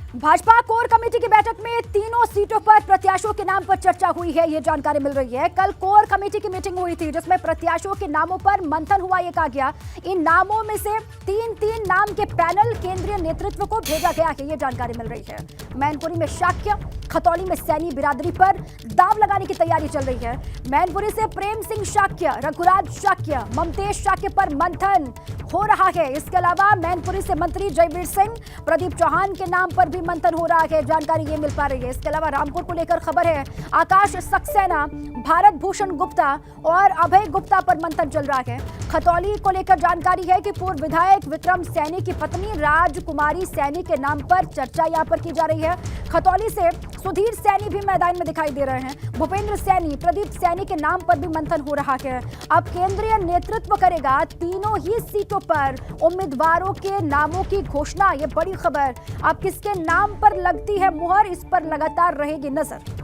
Bhajpa core committee की बैठक में तीनों सीटों पर प्रत्याशियों के नाम पर चर्चा हुई है, ये जानकारी मिल रही है। कल कोर कमेटी की मीटिंग हुई थी जिसमें प्रत्याशियों के नामों पर मंथन हुआ। ये कहा गया इन नामों में से तीन नाम के पैनल केंद्रीय नेतृत्व को भेजा गया है, ये जानकारी मिल रही है। मैनपुरी में शाक्य, खतौली में सैनी बिरादरी पर दाव लगाने की तैयारी चल रही है। मैनपुरी से प्रेम सिंह शाक्य, रघुराज शाक्य, ममतेश शाक्य पर मंथन हो रहा है। इसके अलावा मैनपुरी से मंत्री जयवीर सिंह, प्रदीप चौहान के नाम पर भी मंथन हो रहा है, जानकारी ये मिल पा रही है। इसके अलावा रामपुर को लेकर खबर है, आकाश सक्सेना, भारत भूषण गुप्ता और अभय गुप्ता पर मंथन चल रहा है। खतौली को लेकर जानकारी है कि पूर्व विधायक विक्रम सैनी की पत्नी राजकुमारी सैनी के नाम पर चर्चा यहां पर की जा रही है। खतौली से सुधीर सैनी भी मैदान में दिखाई दे रहे हैं। भूपेंद्र सैनी, प्रदीप सैनी के नाम पर भी मंथन हो रहा है। अब केंद्रीय नेतृत्व करेगा तीनों ही सीटों पर उम्मीदवारों के नामों की घोषणा। ये बड़ी खबर, अब किसके नाम पर लगती है मुहर, इस पर लगातार रहेगी नजर।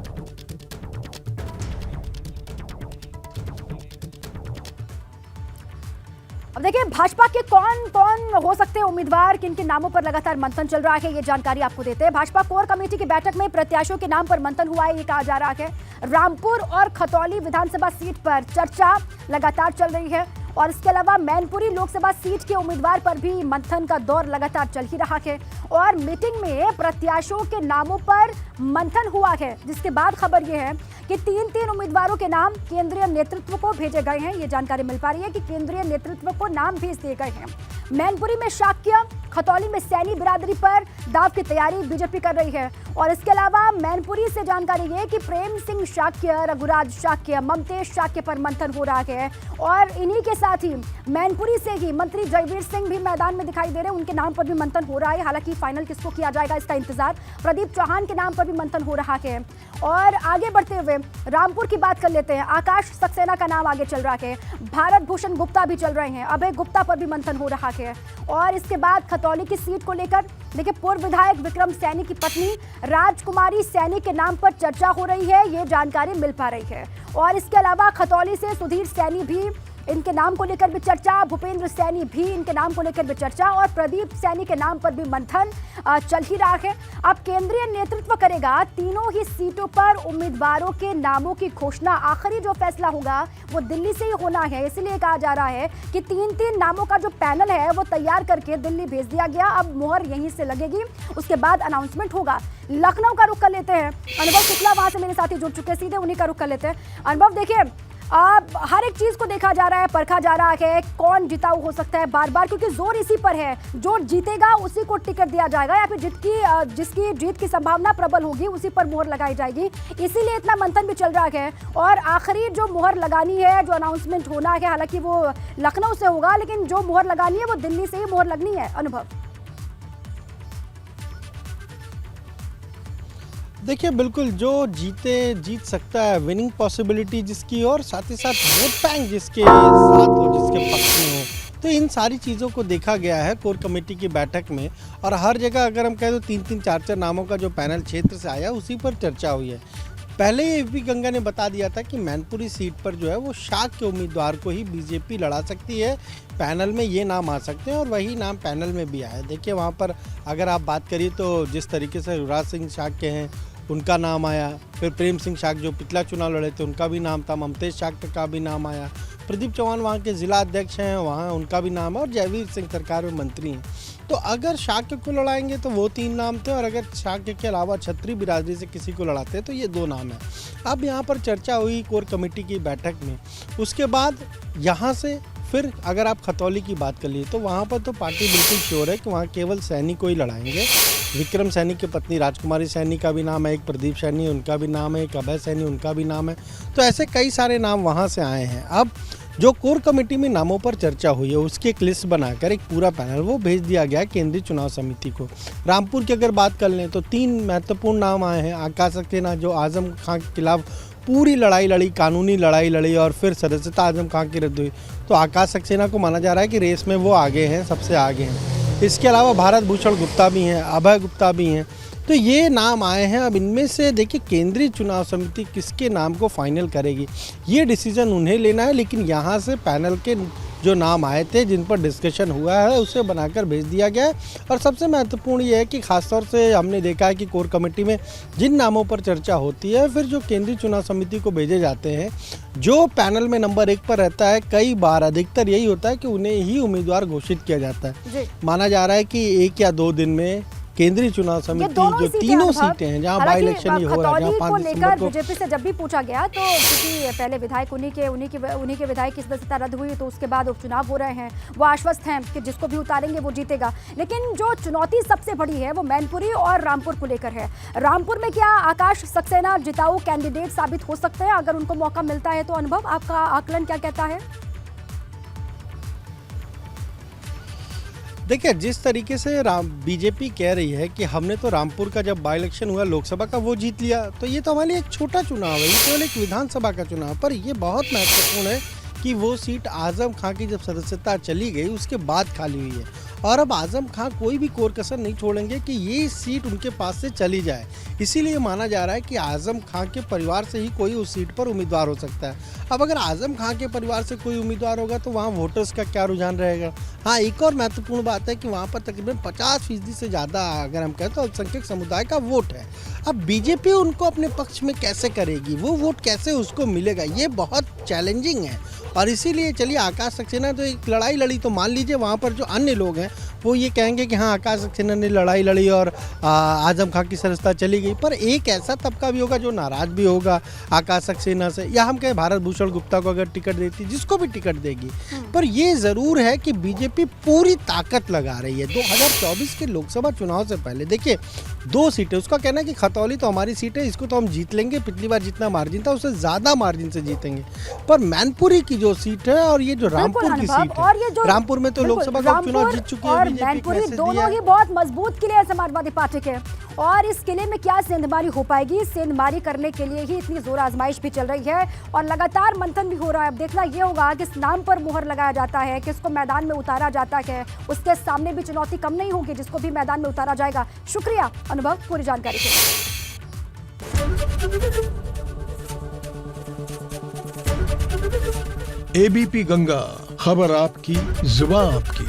अब देखिए भाजपा के कौन कौन हो सकते हैं उम्मीदवार, किन किन नामों पर लगातार मंथन चल रहा है, ये जानकारी आपको देते हैं। भाजपा कोर कमेटी की बैठक में प्रत्याशियों के नाम पर मंथन हुआ है, ये कहा जा रहा है। रामपुर और खतौली विधानसभा सीट पर चर्चा लगातार चल रही है और इसके अलावा मैनपुरी लोकसभा सीट के उम्मीदवार पर भी मंथन का दौर लगातार चल ही रहा है और मीटिंग में प्रत्याशियों के नामों पर मंथन हुआ है, जिसके बाद खबर यह है कि तीन उम्मीदवारों के नाम केंद्रीय नेतृत्व को भेजे गए हैं। ये जानकारी मिल पा रही है कि केंद्रीय नेतृत्व को नाम भेज दिए गए हैं। मैनपुरी में शाक्य, खतौली में सैनी बिरादरी पर दाव की तैयारी बीजेपी कर रही है और इसके अलावा मैनपुरी से जानकारी ये कि प्रेम सिंह शाक्य, रघुराज शाक्य, ममतेश शाक्य पर मंथन हो रहा है और इन्हीं के साथ ही मैनपुरी से ही मंत्री जयवीर सिंह भी मैदान में दिखाई दे रहे हैं, उनके नाम पर भी मंथन हो रहा है। हालांकि फाइनल किसको किया जाएगा इसका इंतजार। प्रदीप चौहान के नाम पर भी मंथन हो रहा है और आगे बढ़ते हुए रामपुर की बात कर लेते हैं। आकाश सक्सेना का नाम आगे चल रहा है, भारत भूषण गुप्ता भी चल रहे हैं, अभय गुप्ता पर भी मंथन हो रहा है और इसके बाद खतौली की सीट को लेकर देखिए पूर्व विधायक विक्रम सैनी की पत्नी राजकुमारी सैनी के नाम पर चर्चा हो रही है, ये जानकारी मिल पा रही है और इसके अलावा खतौली से सुधीर सैनी भी, इनके नाम को लेकर भी चर्चा, भूपेंद्र सैनी भी इनके नाम को लेकर भी चर्चा और प्रदीप सैनी के नाम पर भी मंथन चल ही रहा है। अब केंद्रीय नेतृत्व करेगा तीनों ही सीटों पर उम्मीदवारों के नामों की घोषणा। आखिरी जो फैसला होगा वो दिल्ली से ही होना है, इसलिए कहा जा रहा है कि तीन नामों का जो पैनल है वो तैयार करके दिल्ली भेज दिया गया। अब मुहर यहीं से लगेगी, उसके बाद अनाउंसमेंट होगा। लखनऊ का रुख कर लेते हैं, अनुभव शुक्ला वहां से मेरे साथी जुड़ चुके हैं, सीधे उन्हीं का रुख कर लेते हैं। अनुभव, देखिए हर एक चीज को देखा जा रहा है, परखा जा रहा है, कौन जिताऊ हो सकता है बार बार, क्योंकि जोर इसी पर है, जो जीतेगा उसी को टिकट दिया जाएगा या फिर जिसकी जीत की संभावना प्रबल होगी उसी पर मुहर लगाई जाएगी। इसीलिए इतना मंथन भी चल रहा है और आखिरी जो मुहर लगानी है, जो अनाउंसमेंट होना है, हालांकि वो लखनऊ से होगा, लेकिन जो मुहर लगानी है वो दिल्ली से ही मुहर लगनी है। अनुभव, देखिए बिल्कुल, जो जीत सकता है, विनिंग पॉसिबिलिटी जिसकी और साथ ही साथ वोट बैंक जिसके साथ हो, जिसके पक्ष में हो, तो इन सारी चीज़ों को देखा गया है कोर कमेटी की बैठक में और हर जगह अगर हम कहें तो तीन चार नामों का जो पैनल क्षेत्र से आया उसी पर चर्चा हुई है। पहले एपी गंगा ने बता दिया था कि मैनपुरी सीट पर जो है वो शाक के उम्मीदवार को ही बीजेपी लड़ा सकती है, पैनल में ये नाम आ सकते हैं और वही नाम पैनल में भी आया। देखिए वहाँ पर अगर आप बात करिए तो जिस तरीके से युवराज सिंह शाक के हैं उनका नाम आया, फिर प्रेम सिंह शाक जो पिछला चुनाव लड़े थे उनका भी नाम था, ममतेश शाक का भी नाम आया, प्रदीप चौहान वहाँ के जिला अध्यक्ष हैं, वहाँ उनका भी नाम है और जयवीर सिंह सरकार में मंत्री हैं। तो अगर शाक्य को लड़ाएंगे तो वो 3 नाम थे और अगर शाक्य के अलावा छत्री बिरादरी से किसी को लड़ाते हैं तो ये 2 नाम हैं। अब यहाँ पर चर्चा हुई कोर कमेटी की बैठक में, उसके बाद यहाँ से फिर अगर आप खतौली की बात कर लिए तो वहाँ पर तो पार्टी बिल्कुल श्योर है कि वहाँ केवल सैनी को ही लड़ाएंगे। विक्रम सैनी की पत्नी राजकुमारी सैनी का भी नाम है, एक प्रदीप सैनी उनका भी नाम है, एक अभय सैनी उनका भी नाम है, तो ऐसे कई सारे नाम वहाँ से आए हैं। अब जो कोर कमेटी में नामों पर चर्चा हुई है उसकी एक लिस्ट बनाकर एक पूरा पैनल वो भेज दिया गया है केंद्रीय चुनाव समिति को। रामपुर की अगर बात कर लें तो 3 महत्वपूर्ण नाम आए हैं। आकाश सक्सेना जो आजम खां के खिलाफ पूरी लड़ाई लड़ी, कानूनी लड़ाई लड़ी और फिर सदस्यता आजम खां की रद्द हुई, तो आकाश सक्सेना को माना जा रहा है कि रेस में वो आगे हैं, सबसे आगे हैं। इसके अलावा भारत भूषण गुप्ता भी हैं, अभय गुप्ता भी हैं, तो ये नाम आए हैं। अब इनमें से देखिए केंद्रीय चुनाव समिति किसके नाम को फाइनल करेगी ये डिसीजन उन्हें लेना है, लेकिन यहाँ से पैनल के जो नाम आए थे, जिन पर डिस्कशन हुआ है, उसे बनाकर भेज दिया गया है। और सबसे महत्वपूर्ण ये है कि खासतौर से हमने देखा है कि कोर कमेटी में जिन नामों पर चर्चा होती है, फिर जो केंद्रीय चुनाव समिति को भेजे जाते हैं, जो पैनल में नंबर 1 पर रहता है, कई बार अधिकतर यही होता है कि उन्हें ही उम्मीदवार घोषित किया जाता है। माना जा रहा है कि 1 या 2 दिन में केंद्रीय चुनाव समिति जो तीनों सीटें हैं जहां बाई इलेक्शन ये हो रहा है, जहां 5 दिसंबर को बीजेपी से जब भी पूछा गया तो क्योंकि पहले विधायक उन्हीं के विधायक की सदस्यता रद्द हुई, तो उसके बाद उपचुनाव हो रहे हैं, वो आश्वस्त हैं कि जिसको भी उतारेंगे वो जीतेगा। लेकिन जो चुनौती सबसे बड़ी है वो मैनपुरी और रामपुर को लेकर है। रामपुर में क्या आकाश सक्सेना जिताऊ कैंडिडेट साबित हो सकते हैं अगर उनको मौका मिलता है? तो अनुभव, आपका आकलन क्या कहता है? देखिए, जिस तरीके से बीजेपी कह रही है कि हमने तो रामपुर का जब बाई इलेक्शन हुआ लोकसभा का वो जीत लिया, तो ये तो हमारे लिए एक छोटा चुनाव है, ये केवल एक विधानसभा का चुनाव। पर ये बहुत महत्वपूर्ण है कि वो सीट आजम खां की जब सदस्यता चली गई उसके बाद खाली हुई है, और अब आजम खां कोई भी कोर कसर नहीं छोड़ेंगे कि ये सीट उनके पास से चली जाए। इसीलिए माना जा रहा है कि आजम खां के परिवार से ही कोई उस सीट पर उम्मीदवार हो सकता है। अब अगर आजम खां के परिवार से कोई उम्मीदवार होगा तो वहाँ वोटर्स का क्या रुझान रहेगा? हाँ, एक और महत्वपूर्ण बात है कि वहाँ पर तकरीबन 50% से ज़्यादा, अगर हम कहें तो अल्पसंख्यक समुदाय का वोट है। अब बीजेपी उनको अपने पक्ष में कैसे करेगी, वो वोट कैसे उसको मिलेगा, ये बहुत चैलेंजिंग है। और इसीलिए चलिए, आकाश सक्सेना तो एक लड़ाई लड़ी, तो मान लीजिए वहाँ पर जो अन्य लोग हैं वो ये कहेंगे कि हाँ, आकाश सक्सेना ने लड़ाई लड़ी और आजम खां की सदस्यता चली गई। पर एक ऐसा तबका भी होगा जो नाराज भी होगा आकाश सक्सेना से, या हम कहें भारत भूषण गुप्ता को अगर टिकट देती, जिसको भी टिकट देगी। पर ये ज़रूर है कि बीजेपी पूरी ताकत लगा रही है 2024 के लोकसभा चुनाव से पहले। देखिए, 2 सीटें, उसका कहना है कि खतौली तो हमारी सीट है, इसको तो हम जीत लेंगे, पिछली बार जितना मार्जिन था उससे ज़्यादा मार्जिन से जीतेंगे। पर मैनपुरी की जो सीट है और ये जो रामपुर की सीट है, रामपुर में तो लोकसभा का चुनाव जीत चुकी है मैनपुरी, दोनों ही बहुत मजबूत किले हैं समाजवादी पार्टी के। और इस किले में क्या सेंधमारी हो पाएगी? सेंधमारी करने के लिए ही इतनी जोर आजमाइश भी चल रही है और लगातार मंथन भी हो रहा है। अब देखना ये होगा किस नाम पर मुहर लगाया जाता है, किसको मैदान में उतारा जाता है। उसके सामने भी चुनौती कम नहीं होगी जिसको भी मैदान में उतारा जाएगा। शुक्रिया अनुभव पूरी जानकारी के लिए। एबीपी गंगा, खबर आपकी, जुबान आपकी।